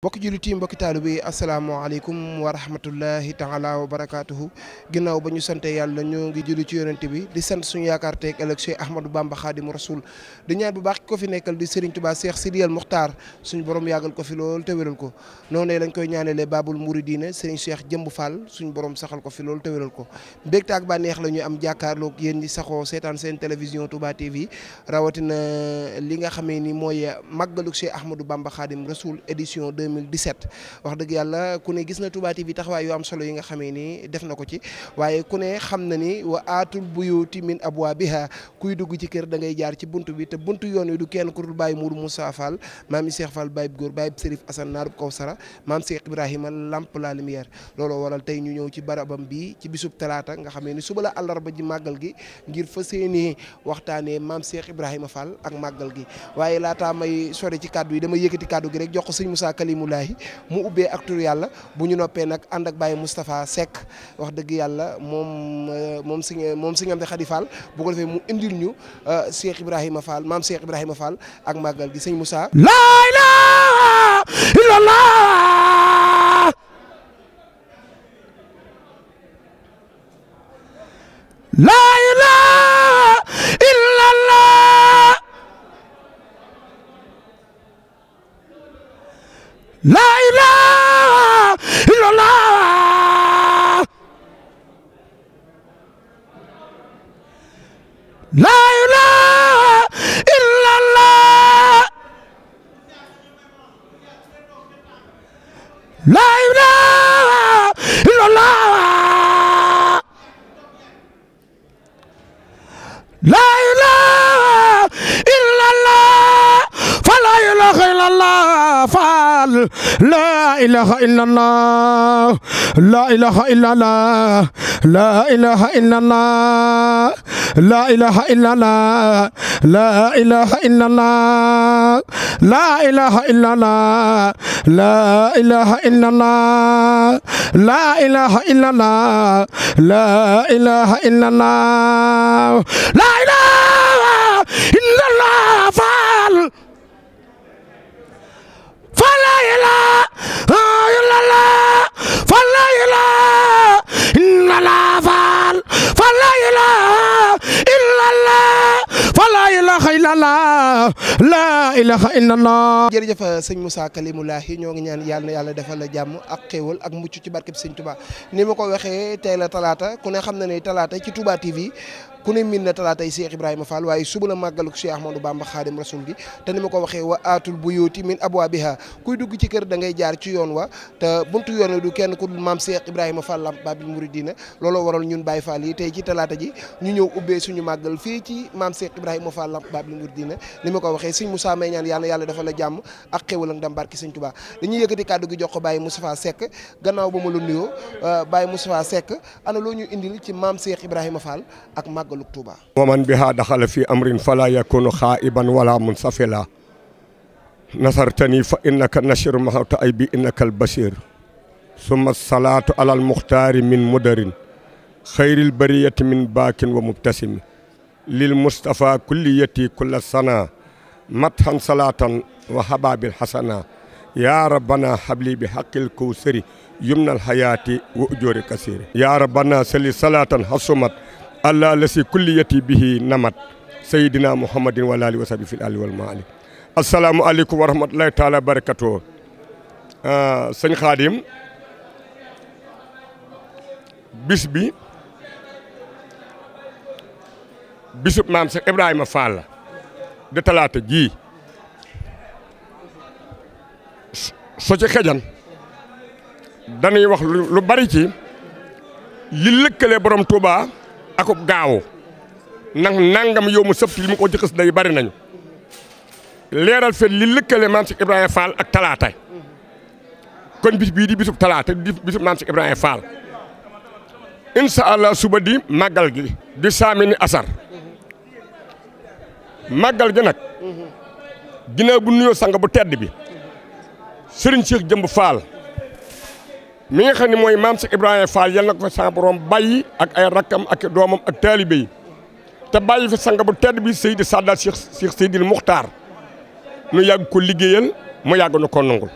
mbokki jullit yi mbokki taalibe yi asalaamaaleykum wa rahmatullahi taala wa barakaatuhu ginnaaw ba ñu sante yàlla ñoo ngi julli ci yonent bi di sant suñu yaakaar teeg ëllëg Cheikh Ahmadou Bamba Khadimu Rasul di ñaan bu baax ki ko fi nekkal di Serigne Touba Cheikh Sidiyal Muxtaar suñu borom yàggal ko fi lool te wéral ko noonu lañ koy ñaanalee Babul Mouridina Serigne Cheikh Jëmb Fall suñu borom saxal ko fi lool te wéral ko mbégte ak bànneex la ñu am jàkkaarloog yéen ñi saxoo seetaan seen télévision Touba TV rawatina li nga xamee ni mooy màggalug Cheikh Ahmadou Bamba Khadim Rasul édition 2017 wax dëgg yàlla ku ne gis na Touba TV taxawaay yu am solo yi nga xamee ni def na ko ci waaye ku ne xam na ni wa aatul buyuuti min abwaabiha kuy dugg ci kër da ngay jaar ci buntu bi te buntu yoon wi du kenn ku dul Baye Mourou Moussa Fall maam Cheikh Fall Baye Góor Baye Serif Assane Naarub Kawsara maam Cheikh Ibrahima Lamp la Lumière looloo waral tey ñu ñëw ci barabam bi ci bisub talaata nga xamee ni suba la àllarba ji màggal gi ngir fas yéenee waxtaanee maam Cheikh Ibrahima Fall ak màggal gi waaye laataa may sori ci kàddu yi dama yëkkati kàddu gi rek jox ko sëñ Moussa Kalimulahi mu ubbee ak tur yàlla bu ñu noppee nag ànd ak Baye Moustapha Seck wax dëgg yàlla moom si ngam de Khady Fall bu ko defee mu indil ñu Cheikh Ibrahima Fall maam Cheikh Ibrahima Fall ak màggal gi sëñ Moussa. laa ilaaha illallah laa ilaaha illallah laa ilaaha illallah laa ilaaha illallah laa ilaaha illallah laa ilaaha illallah fa laa ilaaha illallah faal laa ilaaha illallah laa ilaaha illallah laa ilaaha illallah laa ilaaha illallah laa ilaaha illallah laa ilaaha illallah laa ilaaha illallah laa ilaaha illallah laa ilaaha illallah laa ilaaha illallah faal fa laa ilaaha illallah fa laa ilaaha illallah faal fa laa ilaaha illallah fa laa ilaaha illallah laa ilaaha illallah. jërëjëf sëñ Moussa Kalimulahi ñoo ngi ñaan yàlla na yàlla defal la jàmm ak xéewal ak mucc ci barkeb sëñ Touba ni ma ko waxee tey la talaata ku ne xam na ne talaata ci Touba TV ku ne min na talaatay Cheikh Ibrahima Fall waaye suba la màggaluk Cheikh Ahmadou Bamba Khadim Rasoul gi te ni ma ko waxee wa aatul buyuuti min abwaabiha kuy dugg ci kër da ngay jaar ci yoon wa te buntu yoon wi du kenn ku dul maam Cheikh Ibrahima Fall Lamp Babil Mouridina looloo waral ñun Baye Fall yi tey ci talaata ji ñu ñëw ubbee suñu màggal fii ci maam Cheikh Ibrahima Fall Lamp Babil Mouridina ni ma ko waxee sëñ Moussa may ñaan yàlla defal la jàmm ak xéewal ak ndam barki sëñ Touba dañuy yëkkati kàddu gi jox ko Baye Moustapha Seck gannaaw ba ma la nuyoo Baye Moustapha Seck ana loo ñu indil ci maam Cheikh Ibrahima Fall ak màggaluk Touba. ومن بها دخل في أمر فلا يكون خائبا ولا منسفلا نصرتني فإنك النشر محوت أيبي إنك البشير ثم الصلاة على المختار من مدر خير البرية من باك ومبتسم للمصطفى كليتي كل سنة مدحا صلاة وحباب الحسنة يا ربنا حبلي بحق الكوثر يمن الحياة وأجور كثير يا ربنا سلي صلاة حصمت الله لسي كليتي به نمت سيدنا محمد وعلى آله وصحبه في الآل والمال السلام عليكم ورحمة الله تعالى وبركاته سñ Xaadim bis bi bisub maam Cheikh Ibrahima Fall de talaata ji so ci xejan dañuy wax lu bari ci li lëkkale borom Touba akub gaaw nangam yow mu sëf li mu ko ci xës day bari nañu leeral fet li lëkkale maam Cheikh Ibrahima Fall ak talaata kon bis bii di bisub talaata di bisub maam Cheikh Ibrahima Fall incha allah suba di màggal gi di saamini asar màggal gi nag ginnaaw bu nuyoo sang bu tedd bi Serigne Cheikh Jëmb Fall mi nga xam ne mooy maam Cheikh Ibrahima Fall yal na ko fa sa borom bàyyi ak ay rakkam ak doomam ak taalibe yi te bàyyi fi sang bu tedd bi Seydi Sadat Cheikh Seydil Muxtaar nu yàgg ko liggéeyal mu yàgg na ko nangul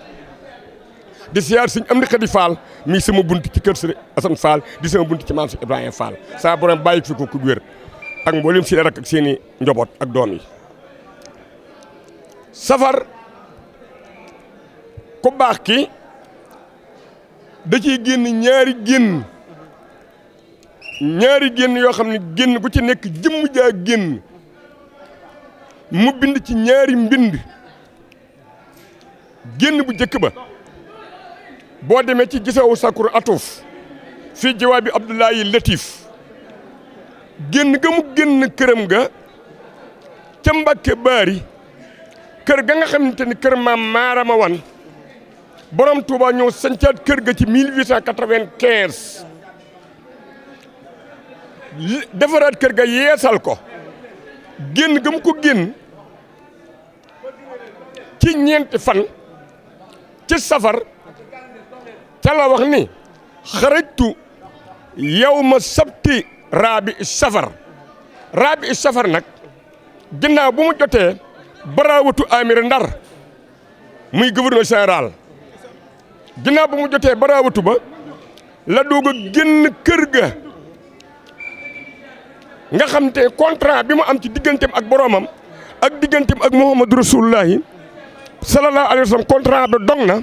di siyaar sëñ Amdi Xadi Fall mii sama bunt ci kër sëñ Assane Fall di sama bunt ci maam si Ibrahima Fall saa borom bàyyi fi ko ku wér ak mboolem si rak ak seen i njaboot ak doom yi. safar ku baax ki da ciy génn ñaari génn yoo xam ne génn gu ci nekk jëmm jaa génn mu bind ci ñaari mbind. génn bu njëkk ba boo demee ci gisawu sakkur atuuf fii jawaabi Abdoulaye Latif génn ga mu génn këram ga ca Mbàkke Baari kër ga nga xamante ni kër maam Maarama Wan borom Touba ñëw sancaat kër ga ci 1895 defaraat kër ga yeesal ko génn ga mu ko génn ci ñeenti fan ci safar ca la wax ni xarajtu yawma sabti raabi safar nag ginnaaw bu mu jotee barawatu amir Ndar muy gouverneur général ginnaaw bu mu jotee barawatu ba la doog a génn kër ga nga xam te contrat bi mu am ci digganteem ak boromam ak digganteem ak Muhammadu Rasulullahi sallallahu alayhi wa sallam contrat ba dong na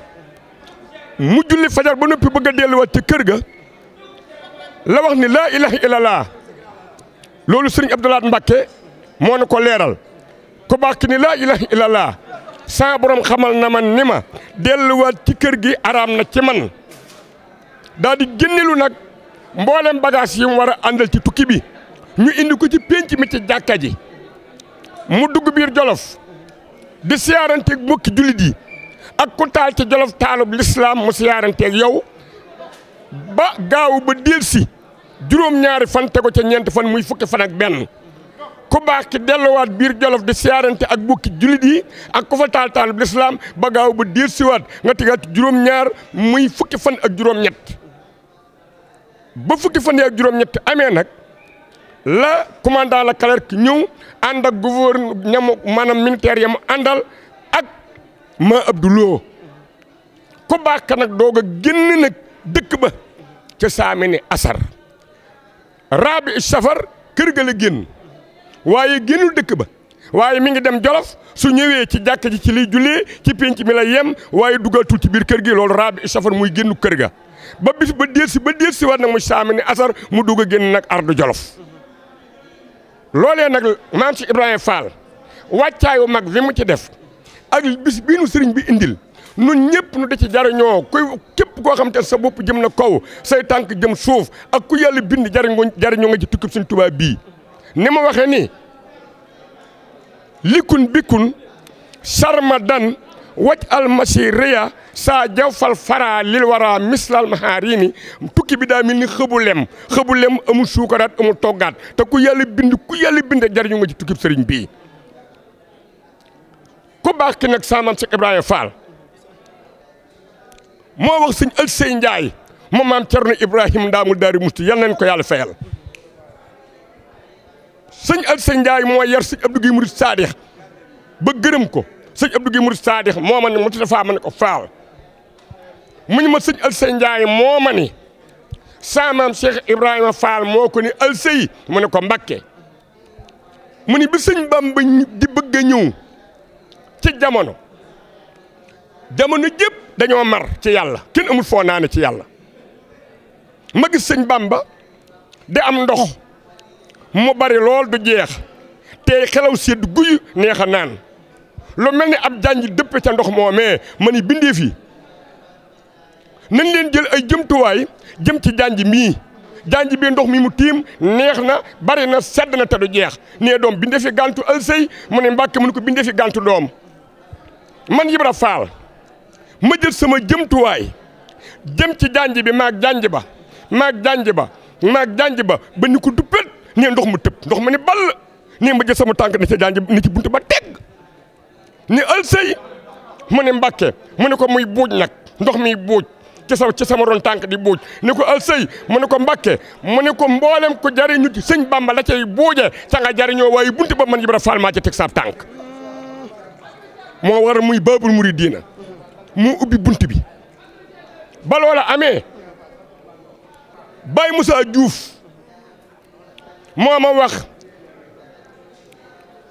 mu julli fajar ba noppi bëgg a delluwaat ci kër ga la wax ni laa ilaha illallah loolu sëriñ Abdoulaye Mbacke moo na ko leeral ku baax ki ni laa ilaha illallah sa borom xamal na man ni ma delluwaat ci kër gi araam na ci man daal di génnelu nag mboolem bagage yi mu war a àndal ci tukki bi ñu indi ko ci pénc mi ci jàkka ji mu dugg biir Jolof di siyaaranteeg mbokki jullit yi ak ku taal ci Jolof taalub lislaam mu siyaaranteeg yow ba gaaw ba delsi juróom-ñaari fan tego ca ñeent fan muy fukki fan ak benn ku baax ki delluwaat biir Jolof di siyaarante ak mbokki jullit yi ak ku fa taal taalub lislaam ba gaaw ba delsiwaat nga tegaat juróom-ñaar muy fukki fan ak juróom-ñett ba fukki fan ak juróom-ñett amee nag la commandant la Clerc ñëw ànd ak gouverneur ñamu maanaam militaire ya mu àndal ak ma Abdouloo ku baax ka nag doog a génn nag dëkk ba ca saami ni asar raabi safar kër ga la génn waaye génnul dëkk ba waaye mi ngi dem Jolof su ñëwee ci jàkka ji ci liy jullee ci pénc mi la yem waaye dugatul ci biir kër gi loolu raabi safar muy génnu kër ga ba bis ba delsi waat nag mu saami ni asar mu dugg a génn nag ardu Jolof loolee nag maam si Ibrahima Fall wàccaayu mag bi mu ci def ak bis bii nu sëriñ bi indil nun ñëpp nu da ci jariñoo képp koo xam te sa bopp jëm na kaw say tànk jëm suuf ak ku yàlla bind jariñoo nga ci tukkib suñ Tuubaa bii ni ma waxee ni likun bikun sarmadan waj almasi réya saa jaw fal fara lil wara mislal maharini tukki bi daa mel ni xëbu lem amul suukaraat amul toggaat te ku yàlla bind jariñu nga ci tukkib sëriñ bii ku baax ki nag saamam Cheikh Ibrahima Fall moo wax sëñ Alsey Njaay moom maam Cerno Ibrahima ndaamul daari musti yal nañ ko yàlla fayal sëñ Alsey Njaay moo yar sëñ Abdou Guèye Murid Saadix ba gërëm ko sëñ Abdou Guèye Murid Saadix moo ma ne mu dafa ma ne ko Fall mu ñu ma sëñ Alsey Njaay moo ma ni saamam Cheikh Ibrahima Fall moo ko ni Alsey mu ne ko Mbakke mu ni bi sëñ Bamba di bëgg a ñëw ci jamono jëpp dañoo mar ci yàlla kenn amul foo naane ci yàlla ma gis sëñ Bamba di am ndox mu bari lool du jeex te xelaw sedd guy neex a naan lu mel ni ab janj dëpp ca ndox moomee ma ni bindee fi nañ leen jël ay jëmtuwaay jëm ci janj mii janj bi ndox mi mu tiim neex na bari na sedd na te du jeex nee doom bindee fi gàntu Alsey mu ne Mbàkke mu ne ko bindee fi gàntu doom man Ibra Fall ma jël sama jëmtuwaay jëm ci janj bi maag janj ba ba ni ko duppet nee ndox mu tëb ndox ma ni ball nee ma jël sama tànk ne ca janj ni ci buntu ba teg ni Alsey mu ne Mbàkke mu ne ko muy buuj nag ndox mi buuj ci sama ron tànk di buuj ni ko Alsey mu ne ko Mbàkke mu ne ko mboolem ko jariñu ci sëñ Bamba la cay buuje ca nga jariñoo waaye buntu ba man Ibra Fall maa ca teg saab tànk moo war muy Baabul Muridiina moo ubbi bunt bi ba loola amee Baye Moussa Diouf moo ma wax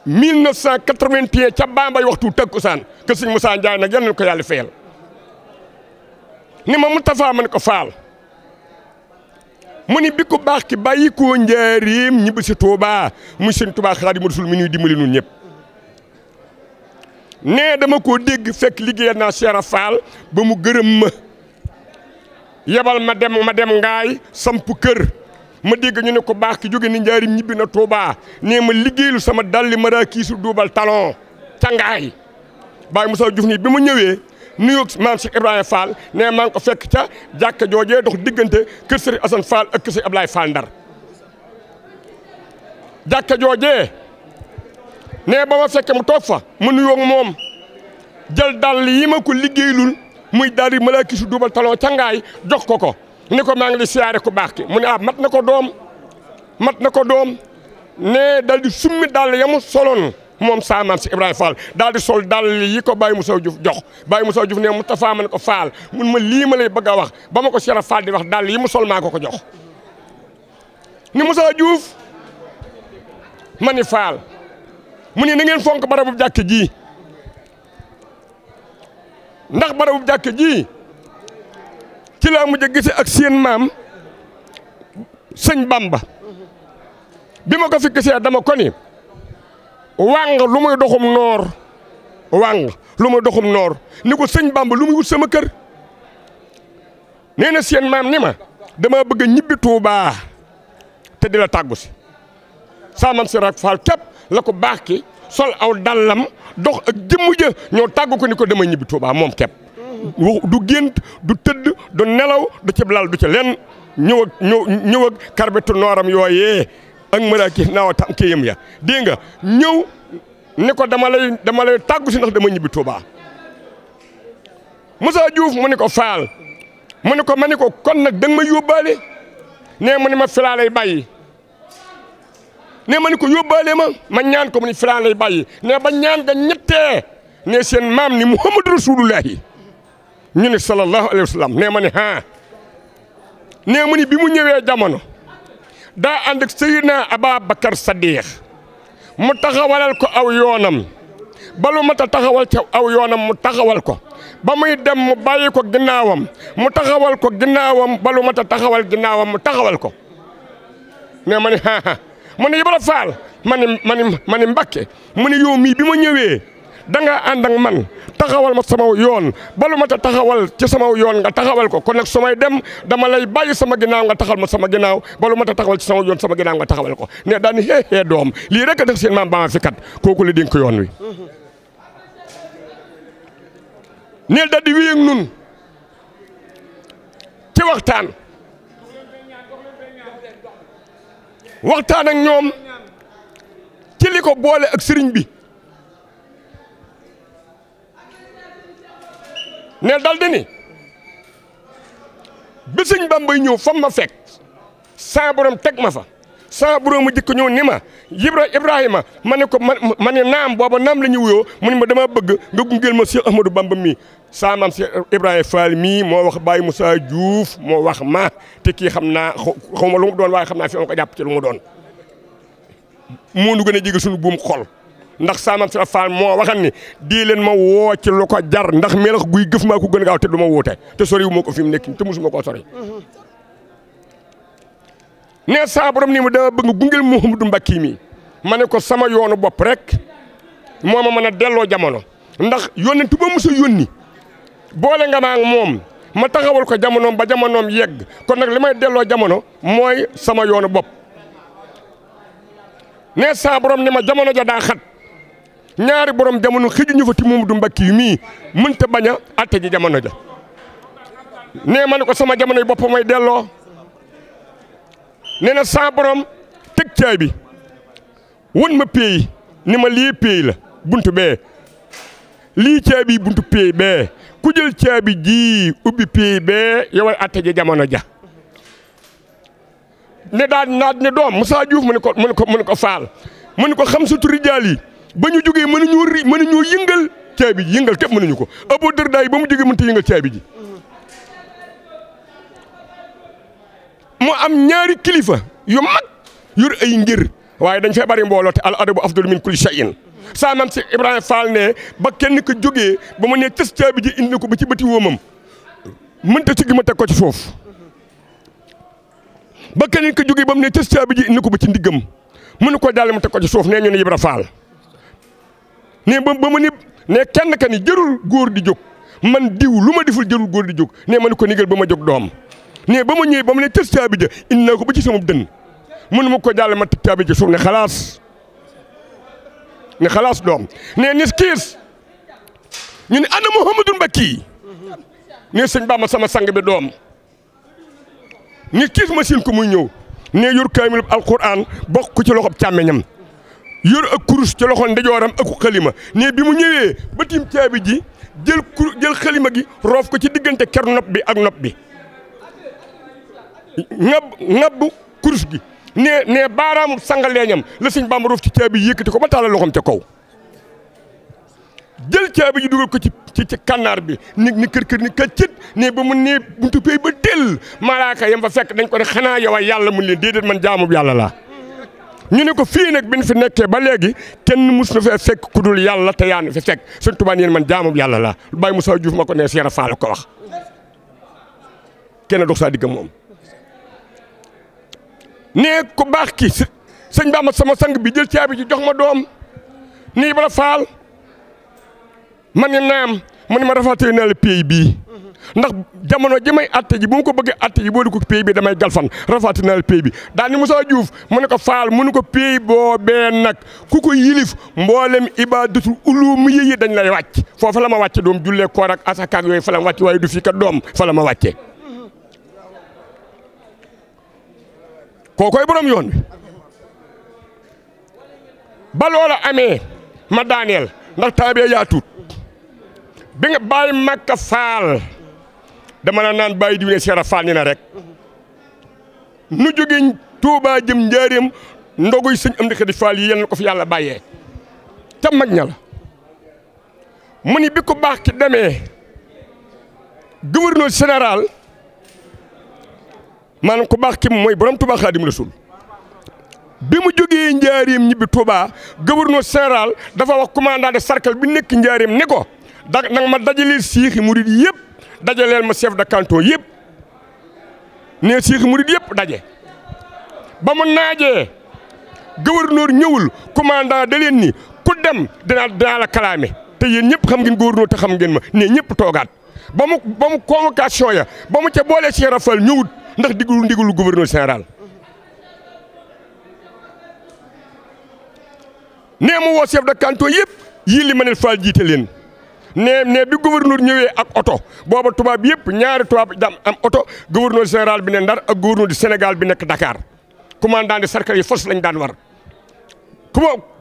1981 ca Bambey waxtu takkusaan ke sëñ Moussa Ndiaye nag yal na ko yàlla fayal ni ma Moustapha man ko faal mu ni bi ko baax ki bàyyi koo njaareem ñibbi si Touba muy sëñ Touba Xaadimu Rasuul mi ñuy dimbali nun ñëpp nee dama koo dégg fekk liggéeyal naa Cheikh Fall ba mu gërëm ma yebal ma dem ngaay samp kër ma dégg ñu ne ko baax ki jóge ni njaarim ñibbi na Touba nee ma liggéeylu sama dalli ma daa kiisu duubal talon ca ngaay Baye Moussa Diouf nii bi ma ñëwee nuyoog maam Cheikh Ibrahima Fall nee maa ngi ko fekk ca jàkka joojee dox diggante kër Serigne Assane Fall ak kër Serigne Ablaye Fall Ndar jàkka joojee nee ba ma fekke mu toog fa mu nuyoog moom jël dàll yi ma ko liggéeylul muy daal di ma kiisu duubal talon ca ngaay jox ko ni ko maa ngi li siyaare ku baax ki mu ne mat na ko doom nee dal di summi dàll yamu soloon moom saa maam si Ibrahima Fall daal di sol dàll yi ko Baye Moussa Diouf jox Baye Moussa Diouf ne Moustapha man ko Fall mun ma lii ma lay bëgg a wax ba ma ko Cheikh Fall di wax dàll yi mu sol maa ko jox ni Moussa Diouf ma ni Fall mu ni na ngeen fonk barabu jàkk ji ndax barabu jàkk ji ci laa mujj a gise ak seen maam sëñ Bamba bi ma ko fi gisee dama ko ni wàng lu muy doxum noor ni ko sëñ Bamba lu muy wut sama kër nee na seen maam ni ma dama bëgg a ñibbi Touba te di la tàggu si saa maam si rak Fall képp la ko baax ki sol aw dallam dox ak jëmm ja ñoo tàggu ko ni ko dama ñibbi Touba moom képp du gént du tëdd du nelaw du ci lal du ci lenn ñëw ak karbetu nooram yooyee ak maraaki naaw tam kiyam ya dégg nga ñëw ni ko dama lay tàggu si ndax dama ñibbi Touba Moussa Diouf mu ni ko Fall mu ni ko ma ni ko kon nag danga ma yóbbaale nee mu ni ma filaa lay bàyyi nee ma ni ko yóbbaale ma ñaan ko mu ni filaa lay bàyyi nee ba ñaan nga ñettee nee seen maam ni Muhammadu Rasulullahi ñu ne sallallahu alayhi wa sallam nee ma ni nee mu ni bi mu ñëwee jamono daa ànd ak Seydina Ababakar Sadiq mu taxawalal ko aw yoonam balu mat a taxawal ca aw yoonam mu taxawal ko ba muy dem mu bàyyi ko ginnaawam mu taxawal ko ginnaawam balu mat a taxawal ginnaawam mu taxawal ko nee ma ni mu ne Ibra Fall ma ni Mbakke mu ne yow mii bi ma ñëwee da nga ànd ak man taxawal ma sama yoon balu ma ta taxawal ci sama yoon nga taxawal ko kon nag su may dem dama lay bàyyi sama ginnaaw nga taxawal ma sama ginnaaw balu ma ta taxawal ci sama yoon sama ginnaaw nga taxawal ko ne daal ni xeexee doom lii rek a def seen maam ba ma fi kat kooku la dénk yoon wi. neel daal di wéy ak nun ci waxtaan ak ñoom ci li ko boole ak sëriñ bi. neel dal di ni bi sëñ Bambay ñëw fam ma fekk saa borom teg ma fa saa borom mu jëkk ñëw ni ma Ibrahima ma ne ko ma ne naam booba naam la ñu wuyoo mu ne ma dama bëgg nga gungeel ma Cheikh Ahmadou Bamba mii saa maam Cheikh Ibrahima Fall mii moo wax Baye Moussa Diouf moo wax ma te kii xam naa xaw ma lu mu doon waaye xam naa fi ma ko jàpp ci lu mu doon moo nu gën a jege suñu buum xol ndax saa maam Cheikh Fall moo waxal ni di leen ma woo ci lu ko jar ndax melax guy gëf maa ko gën a gaaw te du ma woote te soriwu ma ko fi mu nekk te musuma koo sori nee saa borom nii ma dama bëgg gungeel Mouhamadou Mbacke mi ma ne ko sama yoonu bopp rek moo ma mën a delloo jamono ndax yónnent ba mos a yónni boole nga ma ak moom ma taxawal ko jamonoom ba jamonoom yegg kon nag li may delloo jamono mooy sama yoonu bopp nee saa borom ni ma jamono ja daa xat ñaari borom jamono xëjuñu fa ti Mouhamadou Mbacke yi mii mënta bañ a atte ji jamono ja nee ma ne ko sama jamono yi bopp may delloo nee na saa borom teg caabi won ma péey ni ma lii péey la buntu bee lii caabi buntu péey bee ku jël caabi ji ubbi péey bee yoway atte ji jamono ja ne daal naat ne doom Moussa Diouf mu ne ko Fall mu ne ko xam sa turi jaal yi ba ñu jógee mënuñoo yëngal caabi ji yëngal képp mënuñu ko Abou Darda yi ba mu jógee mënta yëngal caabi ji am ñaari kilifa yu mag yor ay ngir waaye dañ fay bari mbooloo te al adabu afdalu min kulli shay'in saa maam si Ibrahima Fall ne ba kenn ko jógee ba mu ne tës caabi ji indi ko ba ci bëti wóomam mënta ci gi ma teg ko ci foofu ba kenn ko jógee ba mu ne tës caabi ji indi ko ba ci ndiggam mënu ko daal mu teg ko ci suuf nee ñu ne Ibra Fall ne ba mu ne kenn ka ni jërul góor di jóg man diw lu ma deful jërul góor di jóg ne ma ne ko nigal ba ma jóg doom ne ba ma ñëwee ba mu ne tës caabi ja indi naa ko ba ci sama dënn mënu ma ko daal ma teg caabi ja suuf ne xalaas doom ne nis kiis ñu ne ana Mouhamadou Mbacke ne sëñ Bamba sama sang bi doom nis kiis machine ko muy ñëw ne yor kaamil alquran bokk ko ci loxob càmmeñam yor ak kurus ci loxo ndeyjooram ak xalima ne bi mu ñëwee ba tiim caabi ji jël xalima gi roof ko ci diggante ker nopp bi ak nopp bi ngabbu kurus gi ne baaraamu sangaleeñam la sëñ Bamba roof ci caabi yëkkati ko ba tàllal loxoom ca kaw jël caabi ji dugal ko ci kànnaar bi ni kër ni kaccit ne ba mu ne buntu pay ba tell malaaka yam fa fekk dañ ko ne xanaa yow yàlla mun leen déedéet man jaamub yàlla laa ñu ne ko fii nag bi ñu fi nekkee ba léegi kenn mus na fee fekk ku dul yàlla te yaa fi fekk sëñ Tuubaa yéen man jaamub yàlla laa Baye Moussa Diouf ma ko ne Cheikh Fall ko wax kenn dox saa digg moom ne ku baax ki sëñ Bamba sama sang bi jël caabi ji jox ma doom nii Ibra Fall man ni naam mu ne ma rafatee naa la pays bii ndax jamono ji may atte ji bu ma ko bëggee atte ji boo di ko pays bi damay galfan rafatee naa la pays bi daal ni Moussa Diouf mu ne ko Fall mu ne ko pays boobee nag ku ko yilif mboolem ibadatul ulum yi dañ lay wàcc foofu la ma wàcce doom jullee koor ak asaka yooyu fa la ma wàcce waaye du fii kat doom fa la ma wàcce kookoy borom yoon wi ba loola amee ma daaneel ndax taabee yaa tuut bi nga bàyyi Makka Faal dama la naan bàyyi diw ne Seera Faal ni na rek nu jóge Tuubaa jëm Njaaréem ndoguy sëñ Amdi Xadi Faal yi yal na ko fi yàlla bàyyee ca mag ña la mu ni bi ko baax ki demee gouverneur général maanaam ku baax ki mooy borom Tuubaa Xaadimu Rasuul bi mu jógee Njaaréem ñibbi Tuubaa gouverneur général dafa wax commandant de cercle bi nekk Njaaréem ne ko nag ma dajaleel siixi murid yëpp dajaleel ma chef de canton yëpp ne siixi murid yëpp daje ba mu naajee gouverneur ñëwul commandant da leen ni ku dem dinaa la kalaame te yéen ñëpp xam ngeen gouverneur te xam ngeen ma ne ñëpp toogaat ba mu convocation ya ba mu ca boolee Cheikh Rafal ñëwut ndax ndigalu gouverneur général nee mu woo chef de canton yëpp yii li ma ne Fall jiite leen ne bi gouverneur ñëwee ak oto booba tubaab yëpp ñaari tubaab am oto gouverneur général bi ne Ndar ak gouverneur du Sénégal bi nekk Dakar commandant de cercle yi fos lañ daan war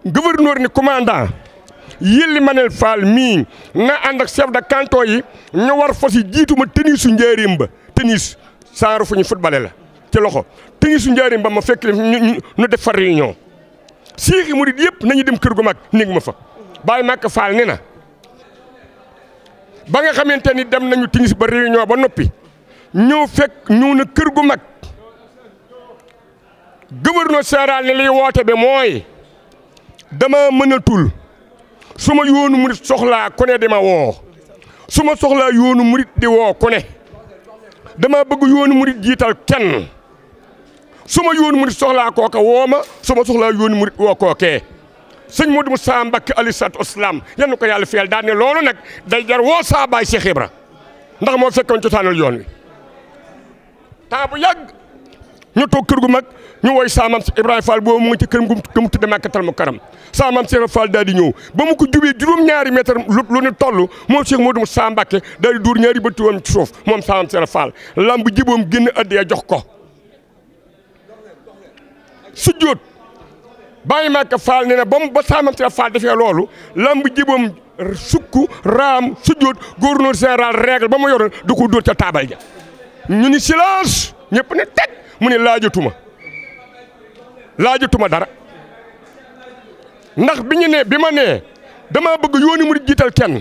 gouverneur ni commandant Yelli Manel Fall mii na ànd ak chef de canton yi ñu war fos yi jiitu ma tennis su Njaaréem ba tennis saaru fu ñu footballé la ci loxo tennis su Njaaréem ba ma fekk ñu def fa réunion siixi murid yëpp nañu dem kër gu mag néeg ma fa Baye Makka Fall ne na ba nga xamante ni dem nañu tennis ba réunion ba noppi ñëw fekk ñëw na kër gu mag gouverneur général ne liy woote bi mooy dama mënatul su ma yoonu murit soxlaa ku ne dama woo su ma soxlaa yoonu murit di woo ku ne dama bëgg yoonu murit jiital kenn su ma yoonu murit soxlaa kooka woo ma su ma soxlaa yoonu murit woo kookee sëñ Modou Moussa Mbacké alayhi salaatu wasalaam yal na ko yàlla fiyal daal ne loolu nag day jar woo saa baay Cheikh Ibra ndax moo fekkoon cosaanal yoon wi temps bu yàgg ñu toog kër gu mag ñu woy saamam si Ibrahima Fall boobu mu ngi ci këram gu mu tudde Makkatal Mukarram saamam Cheikh Fall daal di ñëw ba mu ko jubee juróom-ñaari mètre lu ne toll moom Cheikh Modou Moussa Mbacké daal di duur ñaari bëtti woon ci suuf moom saamam Cheikh Fall lamb jiboom génn addiya jox ko sujjóot Baye Makka Fall nee na ba saamam Cheikh Fall defee loolu lamb jiboom sukk raam sujjóot gouverneur général règle ba mu yoroon du ko dóor ca taabal ja ñu ni silence ñëpp ne teg mu ne laajatuma dara ndax bi ma nee dama bëgg yooni murid jiital kenn